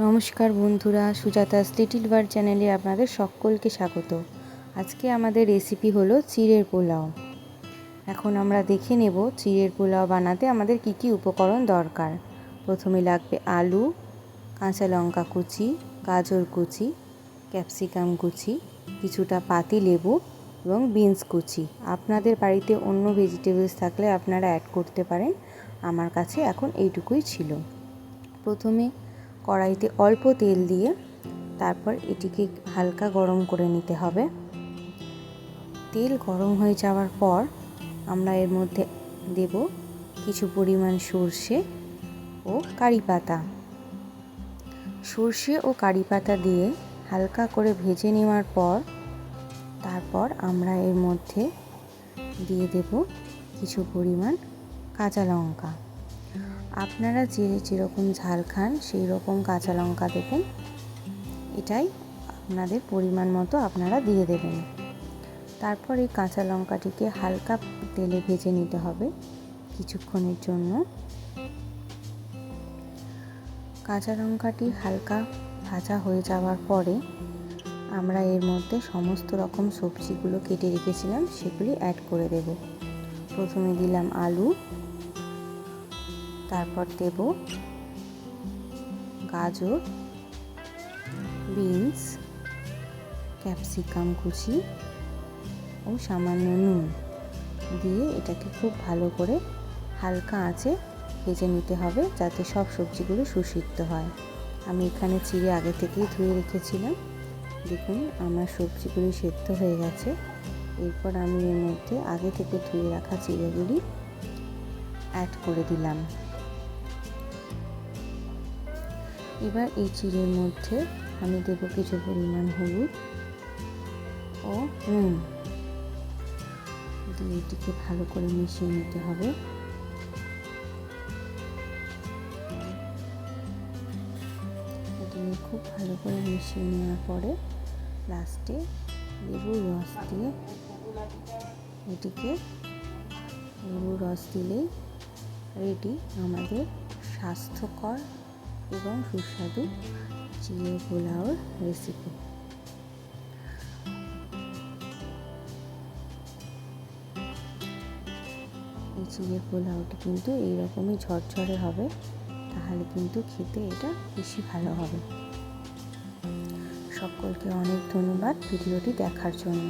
নমস্কার বন্ধুরা, Sujata's little world চ্যানেলে আপনাদের সকলকে স্বাগত। আজকে আমাদের রেসিপি হলো চিড়ের পোলাও। এখন আমরা দেখে নেব চিড়ের পোলাও বানাতে আমাদের কি কি উপকরণ দরকার। প্রথমে লাগবে আলু, কাঁচা লঙ্কা কুচি, গাজর কুচি, ক্যাপসিকাম কুচি, কিছুটা পাতি লেবু এবং বিনস কুচি। আপনাদের বাড়িতে অন্য ভেজিটেবলস থাকলে আপনারা অ্যাড করতে পারেন, আমার কাছে এখন এইটুকুই ছিল। প্রথমে কড়াইতে অল্প তেল দিয়ে তারপর এটিকে হালকা গরম করে নিতে হবে। তেল গরম হয়ে যাওয়ার পর আমরা এর মধ্যে দেব কিছু পরিমাণ সর্ষে ও কারি পাতা। সর্ষে ও কারি পাতা দিয়ে হালকা করে ভেজে নেওয়ার পর তারপর আমরা এর মধ্যে দিয়ে দেব কিছু পরিমাণ কাঁচা লঙ্কা। আপনারা যেরকম ঝাল খান সেই রকম কাঁচা লঙ্কা দেবেন, এটাই আপনাদের পরিমাণ মতো আপনারা দিয়ে দেবেন। তারপর এই কাঁচা লঙ্কাটিকে হালকা তেলে ভেজে নিতে হবে কিছুক্ষণের জন্য। কাঁচা লঙ্কাটি হালকা ভাজা হয়ে যাওয়ার পরে আমরা এর মধ্যে সমস্ত রকম সবজিগুলো কেটে রেখেছিলাম সেগুলি অ্যাড করে দেব। প্রথমে দিলাম আলু, তারপর দেব গাজর, বিনস, ক্যাপসিকাম কুচি ও সামান্য নুন দিয়ে এটাকে খুব ভালো করে হালকা আঁচে ভেজে নিতে হবে যাতে সব সবজিগুলো সুসিদ্ধ হয়। আমি এখানে চিড়ে আগে থেকেই ধুয়ে রেখেছিলাম। দেখুন আমার সবজিগুলি সেদ্ধ হয়ে গেছে। এরপর আমি এর মধ্যে আগে থেকে ধুয়ে রাখা চিড়েগুলি অ্যাড করে দিলাম। এবার এই চিড়ের মধ্যে আমি দেব কিছু পরিমাণ হলুদ ও নুন দিয়ে এটিকে ভালো করে মিশিয়ে নিতে হবে। এটিকে খুব ভালো করে মিশিয়ে নেওয়ার পরে লাস্টে লেবুর রস দিয়ে লেবুর রস দিলেই রেডি আমাদের স্বাস্থ্যকর এবং সুস্বাদু চিড়ের পোলাওর রেসিপি। এই চিড়ের পোলাওটি কিন্তু এইরকমই ঝরঝরে হবে, তাহলে কিন্তু খেতে এটা বেশি ভালো হবে। সকলকে অনেক ধন্যবাদ ভিডিওটি দেখার জন্য।